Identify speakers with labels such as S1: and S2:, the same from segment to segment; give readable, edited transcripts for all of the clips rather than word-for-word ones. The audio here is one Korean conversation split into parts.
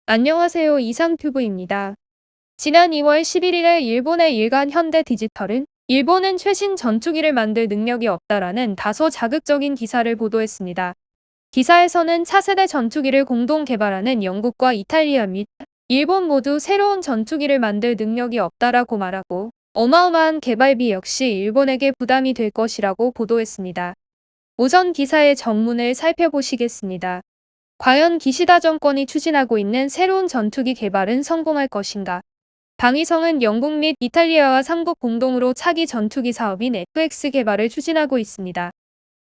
S1: 안녕하세요. 이상튜브입니다. 지난 2월 11일에 일본의 일간 현대 디지털은 일본은 최신 전투기를 만들 능력이 없다라는 다소 자극적인 기사를 보도했습니다. 기사에서는 차세대 전투기를 공동 개발하는 영국과 이탈리아 및 일본 모두 새로운 전투기를 만들 능력이 없다라고 말하고 어마어마한 개발비 역시 일본에게 부담이 될 것이라고 보도했습니다. 우선 기사의 전문을 살펴보시겠습니다. 과연 기시다 정권이 추진하고 있는 새로운 전투기 개발은 성공할 것인가? 방위성은 영국 및 이탈리아와 3국 공동으로 차기 전투기 사업인 FX 개발을 추진하고 있습니다.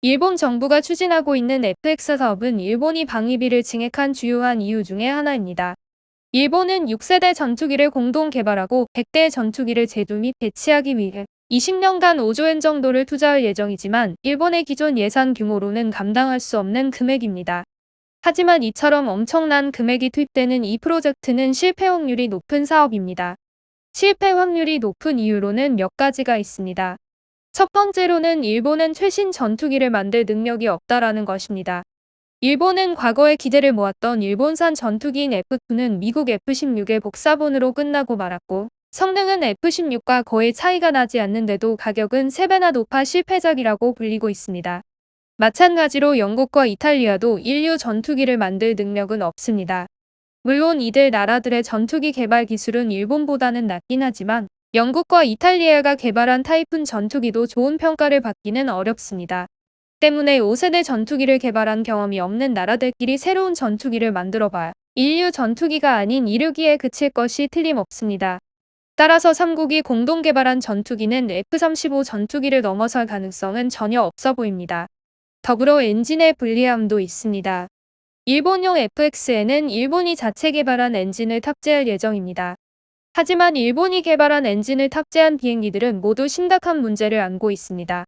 S1: 일본 정부가 추진하고 있는 FX 사업은 일본이 방위비를 증액한 주요한 이유 중에 하나입니다. 일본은 6세대 전투기를 공동 개발하고 100대 전투기를 제조 및 배치하기 위해 20년간 5조 엔 정도를 투자할 예정이지만 일본의 기존 예산 규모로는 감당할 수 없는 금액입니다. 하지만 이처럼 엄청난 금액이 투입되는 이 프로젝트는 실패 확률이 높은 사업입니다. 실패 확률이 높은 이유로는 몇 가지가 있습니다. 첫 번째로는 일본은 최신 전투기를 만들 능력이 없다라는 것입니다. 일본은 과거에 기대를 모았던 일본산 전투기인 F2는 미국 F-16의 복사본으로 끝나고 말았고, 성능은 F-16과 거의 차이가 나지 않는데도 가격은 3배나 높아 실패작이라고 불리고 있습니다. 마찬가지로 영국과 이탈리아도 인류 전투기를 만들 능력은 없습니다. 물론 이들 나라들의 전투기 개발 기술은 일본보다는 낮긴 하지만 영국과 이탈리아가 개발한 타이푼 전투기도 좋은 평가를 받기는 어렵습니다. 때문에 5세대 전투기를 개발한 경험이 없는 나라들끼리 새로운 전투기를 만들어봐야 인류 전투기가 아닌 이류기에 그칠 것이 틀림없습니다. 따라서 3국이 공동 개발한 전투기는 F-35 전투기를 넘어설 가능성은 전혀 없어 보입니다. 더불어 엔진의 불리함도 있습니다. 일본용 FX에는 일본이 자체 개발한 엔진을 탑재할 예정입니다. 하지만 일본이 개발한 엔진을 탑재한 비행기들은 모두 심각한 문제를 안고 있습니다.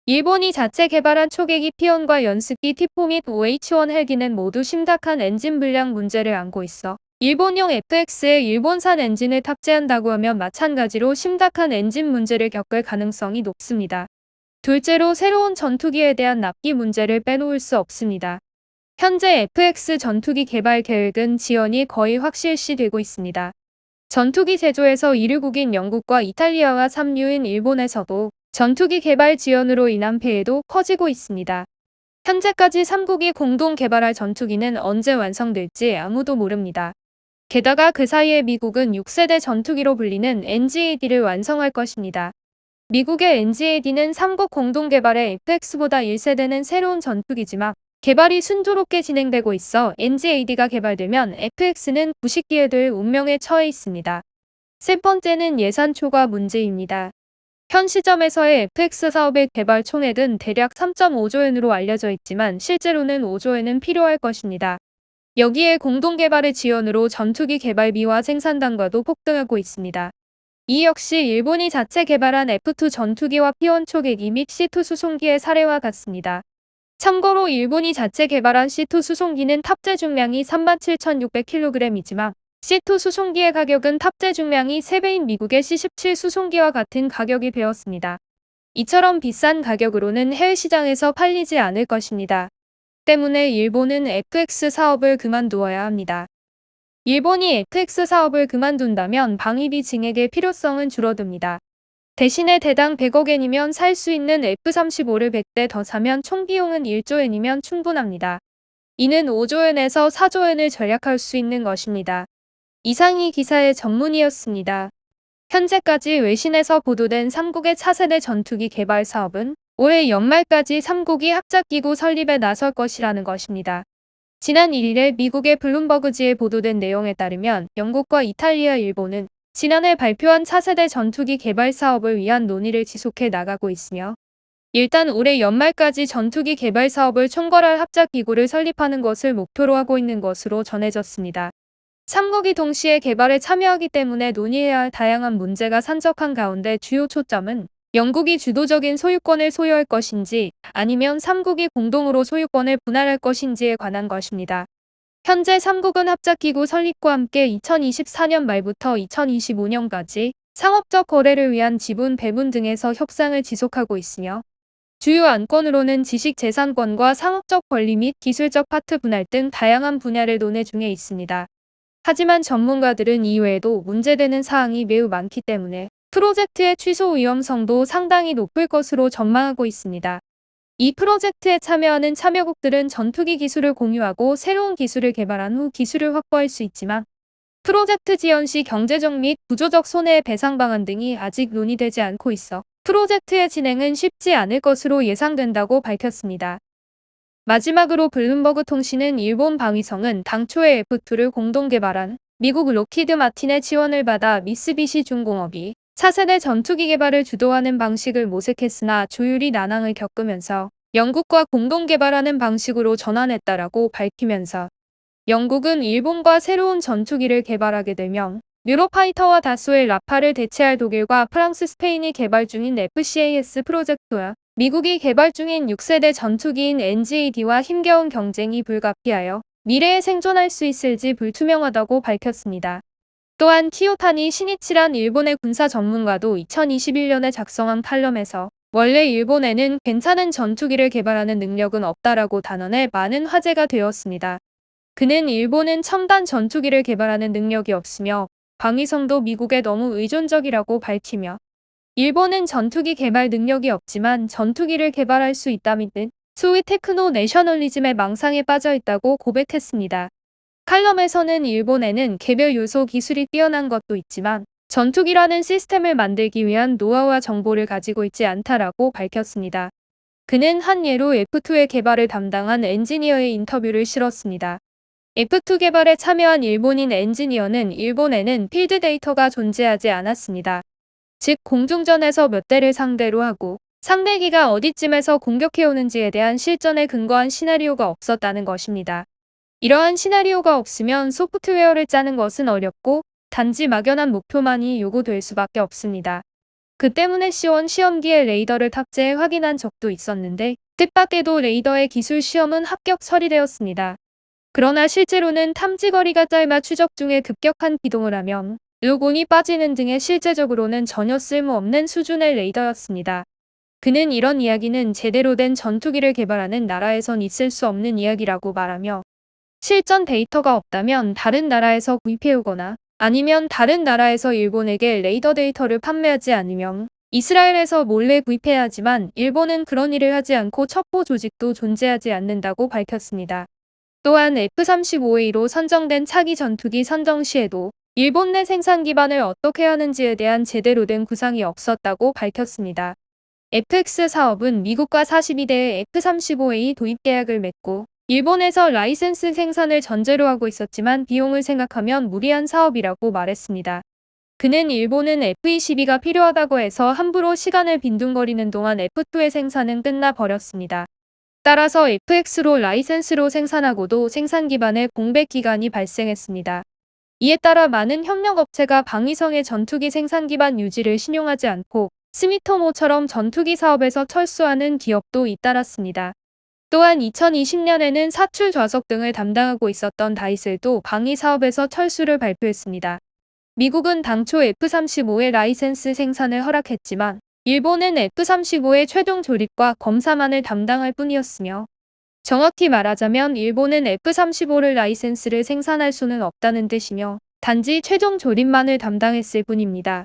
S1: 일본이 자체 개발한 초계기 P1과 연습기 T4 및 OH1 헬기는 모두 심각한 엔진 불량 문제를 안고 있어 일본용 FX에 일본산 엔진을 탑재한다고 하면 마찬가지로 심각한 엔진 문제를 겪을 가능성이 높습니다. 둘째로 새로운 전투기에 대한 납기 문제를 빼놓을 수 없습니다. 현재 FX 전투기 개발 계획은 지연이 거의 확실시되고 있습니다. 전투기 제조에서 1위국인 영국과 이탈리아와 3류인 일본에서도 전투기 개발 지연으로 인한 폐해도 커지고 있습니다. 현재까지 3국이 공동 개발할 전투기는 언제 완성될지 아무도 모릅니다. 게다가 그 사이에 미국은 6세대 전투기로 불리는 NGAD를 완성할 것입니다. 미국의 NGAD는 3국 공동 개발의 FX보다 1세대는 새로운 전투기지만 개발이 순조롭게 진행되고 있어 NGAD가 개발되면 FX는 부식기에 될 운명에 처해 있습니다. 세 번째는 예산 초과 문제입니다. 현 시점에서의 FX 사업의 개발 총액은 대략 3.5조 엔으로 알려져 있지만 실제로는 5조 엔은 필요할 것입니다. 여기에 공동 개발의 지연으로 전투기 개발비와 생산단가도 폭등하고 있습니다. 이 역시 일본이 자체 개발한 F2 전투기와 P1 초계기 및 C2 수송기의 사례와 같습니다. 참고로 일본이 자체 개발한 C2 수송기는 탑재 중량이 37,600kg이지만 C2 수송기의 가격은 탑재 중량이 3배인 미국의 C17 수송기와 같은 가격이 되었습니다. 이처럼 비싼 가격으로는 해외 시장에서 팔리지 않을 것입니다. 때문에 일본은 FX 사업을 그만두어야 합니다. 일본이 FX 사업을 그만둔다면 방위비 증액의 필요성은 줄어듭니다. 대신에 대당 100억 엔이면 살 수 있는 F-35를 100대 더 사면 총 비용은 1조 엔이면 충분합니다. 이는 5조 엔에서 4조 엔을 절약할 수 있는 것입니다. 이상이 기사의 전문이었습니다. 현재까지 외신에서 보도된 3국의 차세대 전투기 개발 사업은 올해 연말까지 3국이 합작기구 설립에 나설 것이라는 것입니다. 지난 1일에 미국의 블룸버그지에 보도된 내용에 따르면 영국과 이탈리아, 일본은 지난해 발표한 차세대 전투기 개발 사업을 위한 논의를 지속해 나가고 있으며 일단 올해 연말까지 전투기 개발 사업을 총괄할 합작기구를 설립하는 것을 목표로 하고 있는 것으로 전해졌습니다. 3국이 동시에 개발에 참여하기 때문에 논의해야 할 다양한 문제가 산적한 가운데 주요 초점은 영국이 주도적인 소유권을 소유할 것인지 아니면 3국이 공동으로 소유권을 분할할 것인지에 관한 것입니다. 현재 3국은 합작기구 설립과 함께 2024년 말부터 2025년까지 상업적 거래를 위한 지분 배분 등에서 협상을 지속하고 있으며 주요 안건으로는 지식재산권과 상업적 권리 및 기술적 파트 분할 등 다양한 분야를 논의 중에 있습니다. 하지만 전문가들은 이외에도 문제되는 사항이 매우 많기 때문에 프로젝트의 취소 위험성도 상당히 높을 것으로 전망하고 있습니다. 이 프로젝트에 참여하는 참여국들은 전투기 기술을 공유하고 새로운 기술을 개발한 후 기술을 확보할 수 있지만 프로젝트 지연 시 경제적 및 구조적 손해 배상 방안 등이 아직 논의되지 않고 있어 프로젝트의 진행은 쉽지 않을 것으로 예상된다고 밝혔습니다. 마지막으로 블룸버그 통신은 일본 방위성은 당초에 F2를 공동 개발한 미국 록히드 마틴의 지원을 받아 미쓰비시 중공업이 차세대 전투기 개발을 주도하는 방식을 모색했으나 조율이 난항을 겪으면서 영국과 공동 개발하는 방식으로 전환했다라고 밝히면서 영국은 일본과 새로운 전투기를 개발하게 되면 유로파이터와 다수의 라파를 대체할 독일과 프랑스, 스페인이 개발 중인 FCAS 프로젝트와 미국이 개발 중인 6세대 전투기인 NGAD와 힘겨운 경쟁이 불가피하여 미래에 생존할 수 있을지 불투명하다고 밝혔습니다. 또한 키요타니 시니치란 일본의 군사 전문가도 2021년에 작성한 칼럼에서 원래 일본에는 괜찮은 전투기를 개발하는 능력은 없다라고 단언해 많은 화제가 되었습니다. 그는 일본은 첨단 전투기를 개발하는 능력이 없으며 방위성도 미국에 너무 의존적이라고 밝히며 일본은 전투기 개발 능력이 없지만 전투기를 개발할 수 있다 믿는 소위 테크노 내셔널리즘의 망상에 빠져 있다고 고백했습니다. 칼럼에서는 일본에는 개별 요소 기술이 뛰어난 것도 있지만 전투기라는 시스템을 만들기 위한 노하우와 정보를 가지고 있지 않다라고 밝혔습니다. 그는 한 예로 F2의 개발을 담당한 엔지니어의 인터뷰를 실었습니다. F2 개발에 참여한 일본인 엔지니어는 일본에는 필드 데이터가 존재하지 않았습니다. 즉 공중전에서 몇 대를 상대로 하고 상대기가 어디쯤에서 공격해오는지에 대한 실전에 근거한 시나리오가 없었다는 것입니다. 이러한 시나리오가 없으면 소프트웨어를 짜는 것은 어렵고 단지 막연한 목표만이 요구될 수밖에 없습니다. 그 때문에 C1 시험기에 레이더를 탑재해 확인한 적도 있었는데 뜻밖에도 레이더의 기술 시험은 합격 처리되었습니다. 그러나 실제로는 탐지거리가 짧아 추적 중에 급격한 기동을 하면 로곤이 빠지는 등의 실제적으로는 전혀 쓸모없는 수준의 레이더였습니다. 그는 이런 이야기는 제대로 된 전투기를 개발하는 나라에선 있을 수 없는 이야기라고 말하며 실전 데이터가 없다면 다른 나라에서 구입해오거나 아니면 다른 나라에서 일본에게 레이더 데이터를 판매하지 않으면 이스라엘에서 몰래 구입해야 하지만 일본은 그런 일을 하지 않고 첩보 조직도 존재하지 않는다고 밝혔습니다. 또한 F-35A로 선정된 차기 전투기 선정 시에도 일본 내 생산 기반을 어떻게 하는지에 대한 제대로 된 구상이 없었다고 밝혔습니다. FX 사업은 미국과 42대의 F-35A 도입 계약을 맺고 일본에서 라이센스 생산을 전제로 하고 있었지만 비용을 생각하면 무리한 사업이라고 말했습니다. 그는 일본은 F-22가 필요하다고 해서 함부로 시간을 빈둥거리는 동안 F2의 생산은 끝나버렸습니다. 따라서 FX로 라이센스로 생산하고도 생산 기반의 공백 기간이 발생했습니다. 이에 따라 많은 협력업체가 방위성의 전투기 생산 기반 유지를 신용하지 않고 스미토모처럼 전투기 사업에서 철수하는 기업도 잇따랐습니다. 또한 2020년에는 사출 좌석 등을 담당하고 있었던 다이슬도 방위 사업에서 철수를 발표했습니다. 미국은 당초 F-35의 라이센스 생산을 허락했지만 일본은 F-35의 최종 조립과 검사만을 담당할 뿐이었으며 정확히 말하자면 일본은 F-35를 라이센스를 생산할 수는 없다는 뜻이며 단지 최종 조립만을 담당했을 뿐입니다.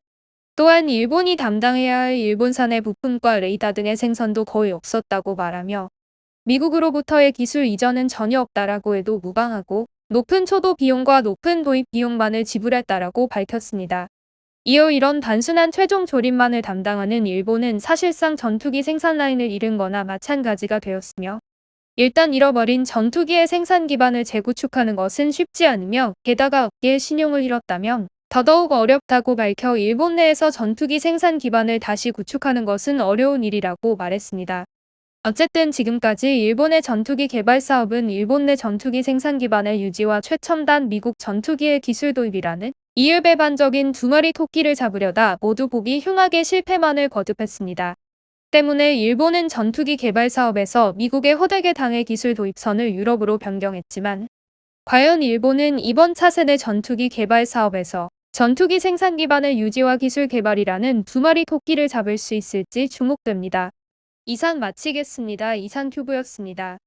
S1: 또한 일본이 담당해야 할 일본산의 부품과 레이더 등의 생산도 거의 없었다고 말하며 미국으로부터의 기술 이전은 전혀 없다라고 해도 무방하고 높은 초도 비용과 높은 도입 비용만을 지불했다라고 밝혔습니다. 이어 이런 단순한 최종 조립만을 담당하는 일본은 사실상 전투기 생산 라인을 잃은 거나 마찬가지가 되었으며 일단 잃어버린 전투기의 생산 기반을 재구축하는 것은 쉽지 않으며 게다가 업계의 신용을 잃었다면 더더욱 어렵다고 밝혀 일본 내에서 전투기 생산 기반을 다시 구축하는 것은 어려운 일이라고 말했습니다. 어쨌든 지금까지 일본의 전투기 개발 사업은 일본 내 전투기 생산 기반의 유지와 최첨단 미국 전투기의 기술 도입이라는 이율배반적인 두 마리 토끼를 잡으려다 모두 보기 흉하게 실패만을 거듭했습니다. 때문에 일본은 전투기 개발 사업에서 미국의 호되게 당해 기술 도입선을 유럽으로 변경했지만 과연 일본은 이번 차세대 전투기 개발 사업에서 전투기 생산 기반의 유지와 기술 개발이라는 두 마리 토끼를 잡을 수 있을지 주목됩니다. 이상 마치겠습니다. 이상큐브였습니다.